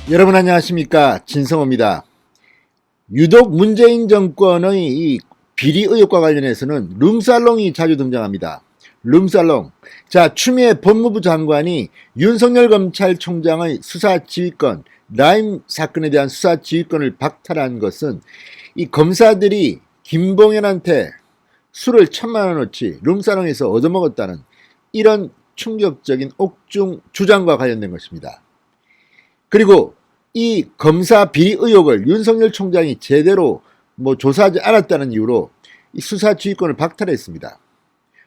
여러분 안녕하십니까, 진성호입니다. 유독 문재인 정권의 이 비리 의혹과 관련해서는 룸살롱이 자주 등장합니다. 룸살롱. 자, 추미애 법무부 장관이 윤석열 검찰총장의 수사지휘권, 라임 사건에 대한 수사지휘권을 박탈한 것은 이 검사들이 김봉현한테 술을 1,000만 원어치 룸살롱에서 얻어먹었다는 이런 충격적인 옥중 주장과 관련된 것입니다. 그리고 이 검사 비리 의혹을 윤석열 총장이 제대로 조사하지 않았다는 이유로 이 수사지휘권을 박탈했습니다.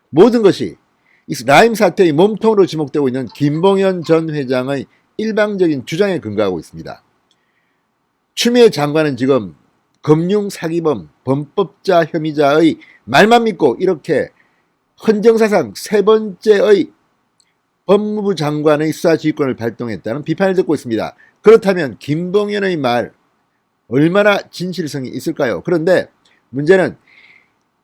모든 것이 이 라임 사태의 몸통으로 지목되고 있는 김봉현 전 회장의 일방적인 주장에 근거하고 있습니다. 추미애 장관은 지금 금융사기범, 범법자 혐의자의 말만 믿고 이렇게 헌정사상 세 번째의 법무부 장관의 수사지휘권을 발동했다는 비판을 듣고 있습니다. 그렇다면 김봉현의 말 얼마나 진실성이 있을까요? 그런데 문제는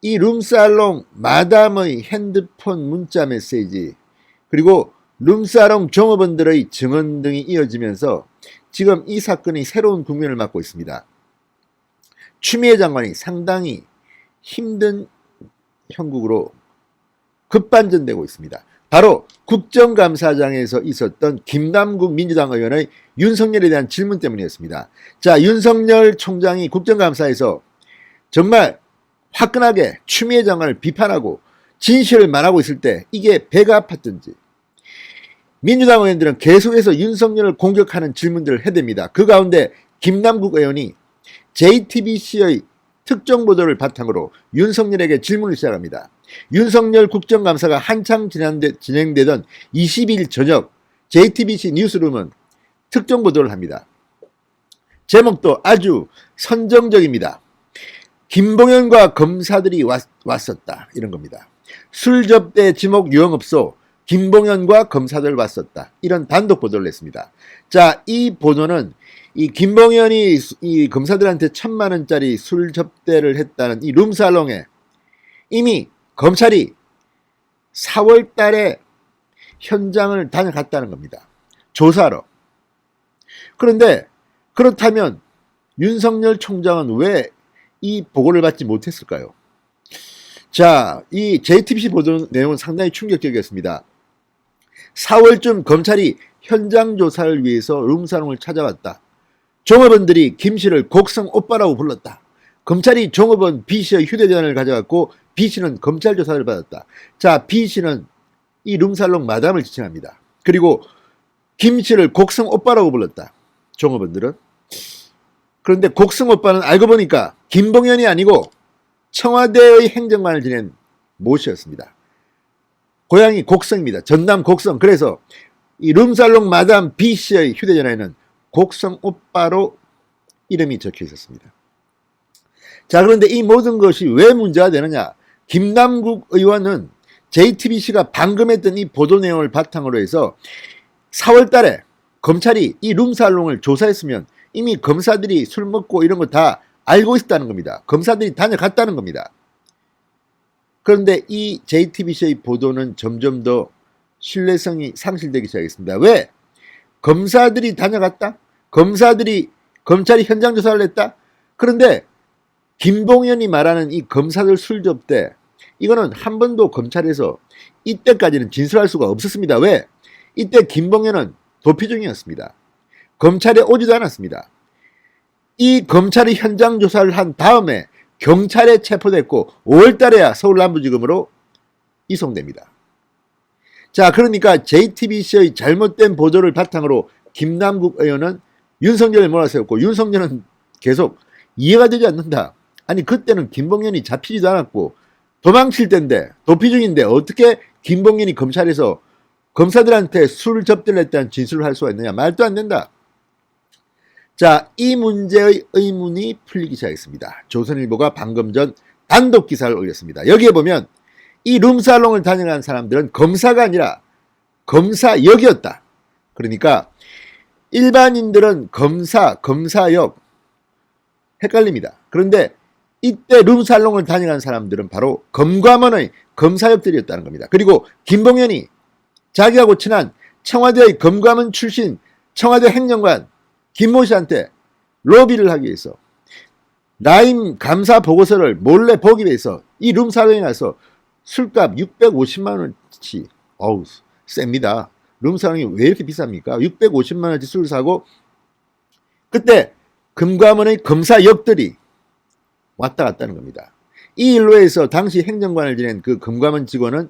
이 룸살롱 마담의 핸드폰 문자 메시지, 그리고 룸살롱 종업원들의 증언 등이 이어지면서 지금 이 사건이 새로운 국면을 맞고 있습니다. 추미애 장관이 상당히 힘든 형국으로 급반전되고 있습니다. 바로 국정감사장에서 있었던 김남국 민주당 의원의 윤석열에 대한 질문 때문이었습니다. 자, 윤석열 총장이 국정감사에서 정말 화끈하게 추미애 장관을 비판하고 진실을 말하고 있을 때 이게 배가 아팠던지 민주당 의원들은 계속해서 윤석열을 공격하는 질문들을 해댑니다. 그 가운데 김남국 의원이 JTBC의 특정 보도를 바탕으로 윤석열에게 질문을 시작합니다. 윤석열 국정감사가 한창 진행되던 20일 저녁 JTBC 뉴스룸은 특정 보도를 합니다. 제목도 아주 선정적입니다. 김봉현과 검사들이 왔었다, 이런 겁니다. 술 접대 지목 유흥업소 김봉현과 검사들 왔었다, 이런 단독 보도를 냈습니다. 자, 이 보도는 이 김봉현이 이 검사들한테 1,000만 원짜리 술 접대를 했다는 이 룸살롱에 이미 검찰이 4월 달에 현장을 다녀갔다는 겁니다. 조사로. 그런데 그렇다면 윤석열 총장은 왜 이 보고를 받지 못했을까요? 자, 이 JTBC 보도 내용은 상당히 충격적이었습니다. 4월쯤 검찰이 현장 조사를 위해서 룸살롱을 찾아왔다. 종업원들이 김 씨를 곡성 오빠라고 불렀다. 검찰이 종업원 B 씨의 휴대전화를 가져갔고 B 씨는 검찰 조사를 받았다. 자, B 씨는 이 룸살롱 마담을 지칭합니다. 그리고 김 씨를 곡성 오빠라고 불렀다, 종업원들은. 그런데 곡성 오빠는 알고 보니까 김봉현이 아니고 청와대의 행정관을 지낸 모 씨였습니다. 고향이 곡성입니다. 전남 곡성. 그래서 이 룸살롱 마담 B 씨의 휴대전화에는 곡성 오빠로 이름이 적혀 있었습니다. 자, 그런데 이 모든 것이 왜 문제가 되느냐? 김남국 의원은 JTBC가 방금 했던 이 보도 내용을 바탕으로 해서 4월 달에 검찰이 이 룸살롱을 조사했으면 이미 검사들이 술 먹고 이런 거 다 알고 있었다는 겁니다. 검사들이 다녀갔다는 겁니다. 그런데 이 JTBC의 보도는 점점 더 신뢰성이 상실되기 시작했습니다. 왜? 검사들이 다녀갔다? 검찰이 현장 조사를 했다? 그런데 김봉현이 말하는 이 검사들 술 접대, 이거는 한 번도 검찰에서 이때까지는 진술할 수가 없었습니다. 왜? 이때 김봉현은 도피 중이었습니다. 검찰에 오지도 않았습니다. 이 검찰이 현장 조사를 한 다음에 경찰에 체포됐고 5월 달에야 서울남부지검으로 이송됩니다. 자, 그러니까 JTBC의 잘못된 보도를 바탕으로 김남국 의원은 윤석열을 몰아세웠고 윤석열은 계속 이해가 되지 않는다. 아니, 그때는 김봉현이 잡히지도 않았고 도망칠 때인데, 도피 중인데 어떻게 김봉현이 검찰에서 검사들한테 술 접대를 했다는 진술을 할 수가 있느냐? 말도 안 된다. 자, 이 문제의 의문이 풀리기 시작했습니다. 조선일보가 방금 전 단독 기사를 올렸습니다. 여기에 보면 이 룸살롱을 다녀간 사람들은 검사가 아니라 검사역이었다. 그러니까 일반인들은 검사역 헷갈립니다. 그런데 이때 룸살롱을 다녀간 사람들은 바로 검과먼의 검사역들이었다는 겁니다. 그리고 김봉현이 자기하고 친한 청와대의 검과먼 출신 청와대 행정관 김모 씨한테 로비를 하기 위해서 라임 감사 보고서를 몰래 보기 위해서 이 룸사롱에 가서 술값 650만 원치, 어우 셉니다. 룸사롱이 왜 이렇게 비쌉니까? 650만 원치 술을 사고 그때 금감원의 검사역들이 왔다 갔다는 겁니다. 이 일로 해서 당시 행정관을 지낸 그 금감원 직원은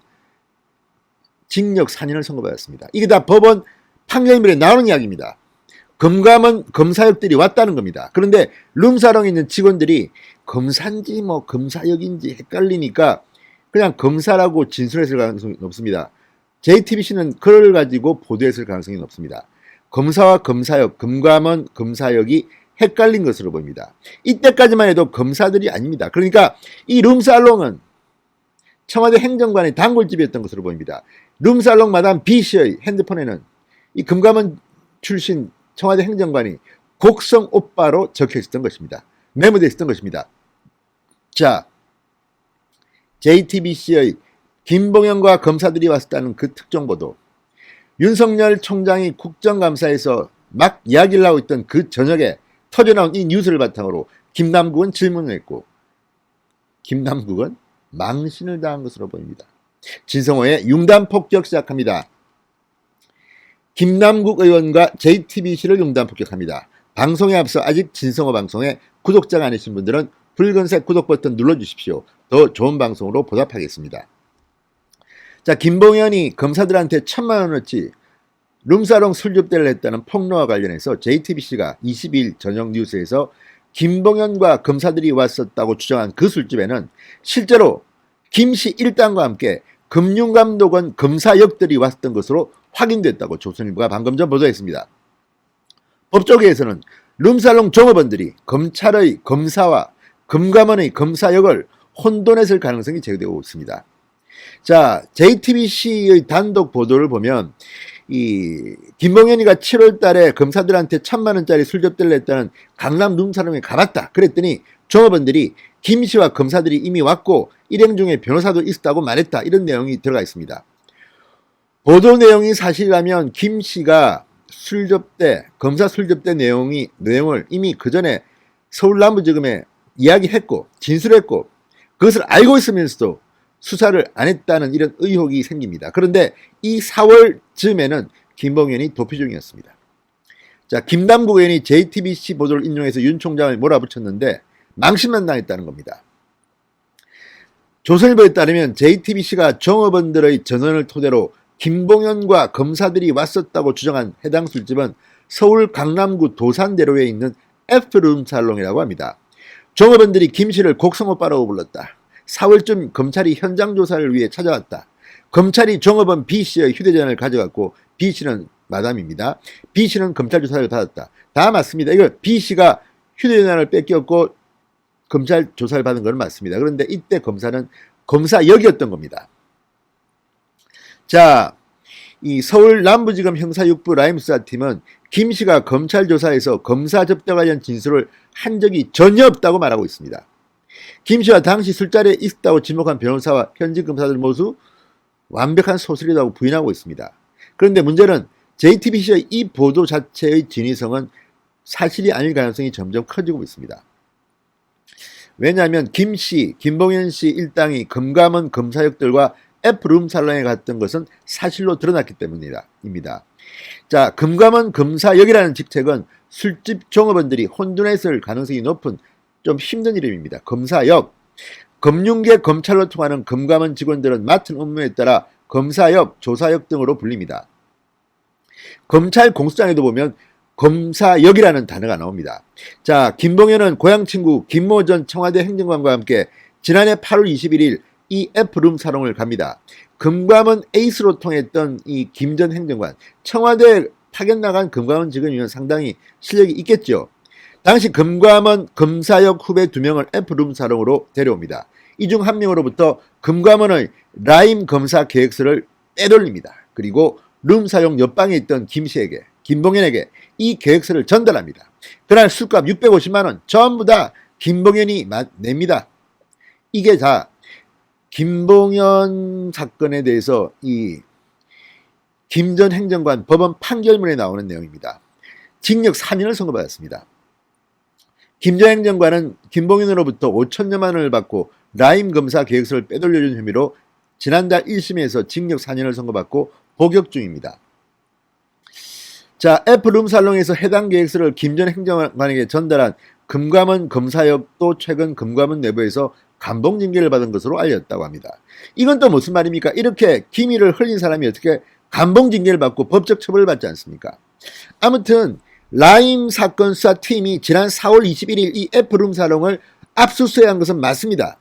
징역 4년을 선고받았습니다. 이게 다 법원 판결문에 나오는 이야기입니다. 금감원 검사역들이 왔다는 겁니다. 그런데 룸사롱에 있는 직원들이 검사인지 뭐 검사역인지 헷갈리니까 그냥 검사라고 진술했을 가능성이 높습니다. JTBC는 그걸 가지고 보도했을 가능성이 높습니다. 검사와 검사역, 금감원 검사역이 헷갈린 것으로 보입니다. 이때까지만 해도 검사들이 아닙니다. 그러니까 이 룸살롱은 청와대 행정관의 단골집이었던 것으로 보입니다. 룸살롱 마담 B씨의 핸드폰에는 이 금감원 출신 청와대 행정관이 곡성 오빠로 적혀 있었던 것입니다. 메모되어 있었던 것입니다. 자, JTBC의 김봉현과 검사들이 왔었다는 그 특종보도, 윤석열 총장이 국정감사에서 막 이야기를 하고 있던 그 저녁에 터져나온 이 뉴스를 바탕으로 김남국은 질문을 했고 김남국은 망신을 당한 것으로 보입니다. 진성호의 융단 폭격 시작합니다. 김남국 의원과 JTBC를 융단 폭격합니다. 방송에 앞서 아직 진성호 방송에 구독자가 아니신 분들은 붉은색 구독 버튼 눌러주십시오. 더 좋은 방송으로 보답하겠습니다. 자, 김봉현이 검사들한테 1,000만 원어치 룸사롱 술접대를 했다는 폭로와 관련해서 JTBC가 22일 저녁 뉴스에서 김봉현과 검사들이 왔었다고 주장한 그 술집에는 실제로 김씨 일당과 함께 금융감독원 검사역들이 왔던 것으로 확인됐다고 조선일보가 방금 전 보도했습니다. 법조계에서는 룸살롱 종업원들이 검찰의 검사와 금감원의 검사역을 혼돈했을 가능성이 제기되고 있습니다. 자, JTBC의 단독 보도를 보면 이 김봉현이가 7월 달에 검사들한테 1,000만 원짜리 술접대를 했다는 강남 룸살롱에 가봤다. 그랬더니 종업원들이 김씨와 검사들이 이미 왔고 일행 중에 변호사도 있었다고 말했다. 이런 내용이 들어가 있습니다. 보도 내용이 사실이라면 김씨가 술접대, 검사 술접대 내용을 이미 그 전에 서울남부지검에 이야기했고 진술했고 그것을 알고 있으면서도 수사를 안 했다는 이런 의혹이 생깁니다. 그런데 이 4월 즈음에는 김봉현이 도피 중이었습니다. 자, 김남국 의원이 JTBC 보도를 인용해서 윤 총장을 몰아붙였는데 망신만 당했다는 겁니다. 조선일보에 따르면 JTBC가 종업원들의 전원을 토대로 김봉현과 검사들이 왔었다고 주장한 해당 술집은 서울 강남구 도산대로에 있는 F룸살롱이라고 합니다. 종업원들이 김씨를 곡성오빠라고 불렀다. 4월쯤 검찰이 현장 조사를 위해 찾아왔다. 검찰이 종업원 B씨의 휴대전화를 가져갔고 B씨는 마담입니다. B씨는 검찰 조사를 받았다. 다 맞습니다. 이거 B씨가 휴대전화를 뺏겼고 검찰 조사를 받은 건 맞습니다. 그런데 이때 검사는 검사역이었던 겁니다. 자, 이 서울 남부지검 형사 6부 라임수사팀은 김씨가 검찰 조사에서 검사 접대 관련 진술을 한 적이 전혀 없다고 말하고 있습니다. 김씨와 당시 술자리에 있었다고 지목한 변호사와 현직 검사들 모두 완벽한 소설이라고 부인하고 있습니다. 그런데 문제는 JTBC의 이 보도 자체의 진위성은 사실이 아닐 가능성이 점점 커지고 있습니다. 왜냐하면 김씨, 김봉현씨 일당이 금감원 검사역들과 F룸살롱에 갔던 것은 사실로 드러났기 때문입니다. 자, 금감원 검사역이라는 직책은 술집 종업원들이 혼돈했을 가능성이 높은 좀 힘든 이름입니다. 검사역. 금융계 검찰로 통하는 금감원 직원들은 맡은 업무에 따라 검사역, 조사역 등으로 불립니다. 검찰 공소장에도 보면 검사역이라는 단어가 나옵니다. 자, 김봉현은 고향 친구 김모 전 청와대 행정관과 함께 지난해 8월 21일 이 F룸살롱을 갑니다. 금감원 에이스로 통했던 이 김 전 행정관, 청와대 파견 나간 금감원 직원이면 상당히 실력이 있겠죠. 당시 금감원 검사역 후배 2명을 F룸살롱으로 데려옵니다. 이 중 한 명으로부터 금감원의 라임 검사 계획서를 빼돌립니다. 그리고 룸살롱 옆방에 있던 김씨에게, 김봉현에게 이 계획서를 전달합니다. 그날 술값 650만 원 전부 다 김봉현이 냅니다. 이게 다 김봉현 사건에 대해서 이 김 전 행정관 법원 판결문에 나오는 내용입니다. 징역 4년을 선고받았습니다. 김 전 행정관은 김봉현으로부터 5천여만 원을 받고 라임 검사 계획서를 빼돌려준 혐의로 지난달 1심에서 징역 4년을 선고받고 복역 중입니다. 자, F룸살롱에서 해당 계획서를 김 전 행정관에게 전달한 금감원 검사 역도 최근 금감원 내부에서 감봉 징계를 받은 것으로 알렸다고 합니다. 이건 또 무슨 말입니까? 이렇게 기밀을 흘린 사람이 어떻게 감봉 징계를 받고 법적 처벌을 받지 않습니까? 아무튼 라임 사건 수사팀이 지난 4월 21일 이 F룸살롱을 압수수색한 것은 맞습니다.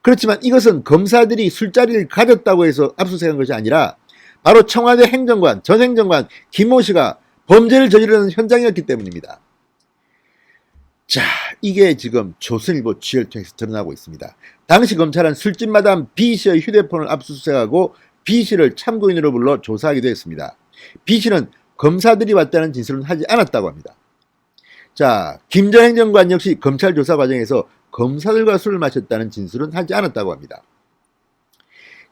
그렇지만 이것은 검사들이 술자리를 가졌다고 해서 압수수색한 것이 아니라 바로 청와대 행정관, 전 행정관 김모 씨가 범죄를 저지르는 현장이었기 때문입니다. 자, 이게 지금 조선일보 취재를 통해서 드러나고 있습니다. 당시 검찰은 술집 마담 B씨의 휴대폰을 압수수색하고 B씨를 참고인으로 불러 조사하기도 했습니다. B씨는 검사들이 왔다는 진술은 하지 않았다고 합니다. 자, 김 전 행정관 역시 검찰 조사 과정에서 검사들과 술을 마셨다는 진술은 하지 않았다고 합니다.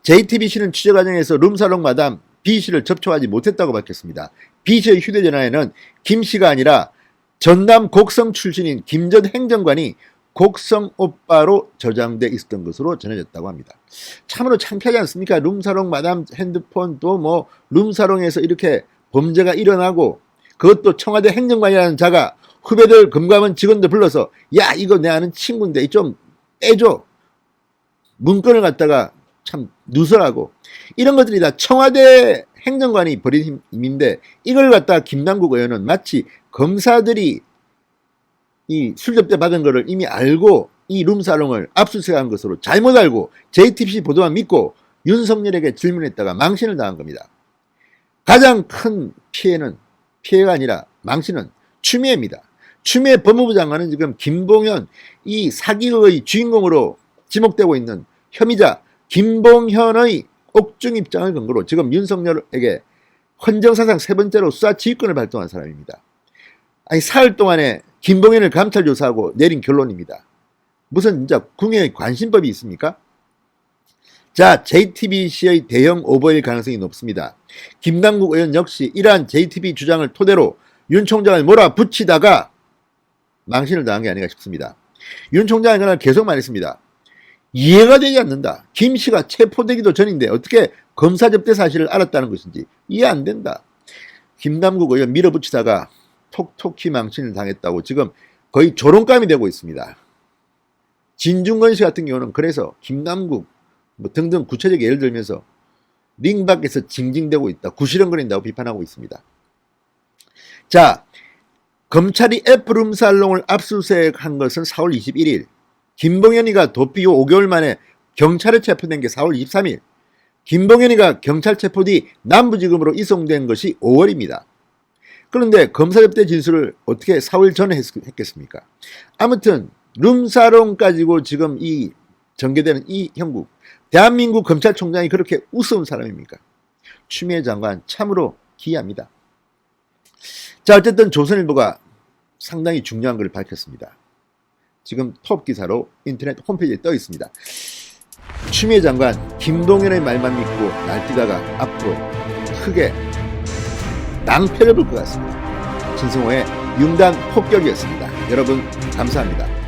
JTBC는 취재 과정에서 룸살롱 마담 B씨를 접촉하지 못했다고 밝혔습니다. B씨의 휴대전화에는 김씨가 아니라 전남 곡성 출신인 김 전 행정관이 곡성 오빠로 저장돼 있었던 것으로 전해졌다고 합니다. 참으로 창피하지 않습니까? 룸살롱 마담 핸드폰도 뭐 룸살롱에서 이렇게 범죄가 일어나고 그것도 청와대 행정관이라는 자가 후배들 금감원 직원들 불러서 야 이거 내 아는 친구인데 좀 빼줘. 문건을 갖다가 참 누설하고 이런 것들이 다 청와대 행정관이 벌인 힘인데 이걸 갖다가 김남국 의원은 마치 검사들이 이 술접대 받은 거를 이미 알고 이 룸살롱을 압수수색한 것으로 잘못 알고 JTBC 보도만 믿고 윤석열에게 질문했다가 망신을 당한 겁니다. 가장 큰 피해가 아니라 망신은 추미애입니다. 추미애 법무부 장관은 지금 김봉현 이 사기의 주인공으로 지목되고 있는 혐의자 김봉현의 옥중 입장을 근거로 지금 윤석열에게 헌정사상 세 번째로 수사 지휘권을 발동한 사람입니다. 아니 사흘 동안에 김봉현을 감찰 조사하고 내린 결론입니다. 무슨 진짜 궁예의 관심법이 있습니까? 자, JTBC의 대형 오버일 가능성이 높습니다. 김남국 의원 역시 이러한 JTBC 주장을 토대로 윤 총장을 몰아붙이다가 망신을 당한 게 아닌가 싶습니다. 윤 총장은 그날 계속 말했습니다. 이해가 되지 않는다. 김 씨가 체포되기도 전인데 어떻게 검사 접대 사실을 알았다는 것인지 이해 안 된다. 김남국 의원 밀어붙이다가 톡톡히 망신을 당했다고 지금 거의 조롱감이 되고 있습니다. 진중권 씨 같은 경우는 그래서 김남국 뭐 등등 구체적 예를 들면서 링 밖에서 징징대고 있다. 구시렁거린다고 비판하고 있습니다. 자, 검찰이 F룸살롱을 압수수색한 것은 4월 21일. 김봉현이가 도피 후 5개월 만에 경찰에 체포된 게 4월 23일. 김봉현이가 경찰 체포 뒤 남부지검으로 이송된 것이 5월입니다. 그런데 검사 접대 진술을 어떻게 4월 전에 했겠습니까? 아무튼 룸살롱 가지고 지금 이 전개되는 이 형국. 대한민국 검찰총장이 그렇게 우스운 사람입니까? 추미애 장관 참으로 기이합니다. 자, 어쨌든 조선일보가 상당히 중요한 걸 밝혔습니다. 지금 톱 기사로 인터넷 홈페이지에 떠 있습니다. 추미애 장관 김동연의 말만 믿고 날뛰다가 앞으로 크게 낭패를 볼 것 같습니다. 진성호의 융단 폭격이었습니다. 여러분 감사합니다.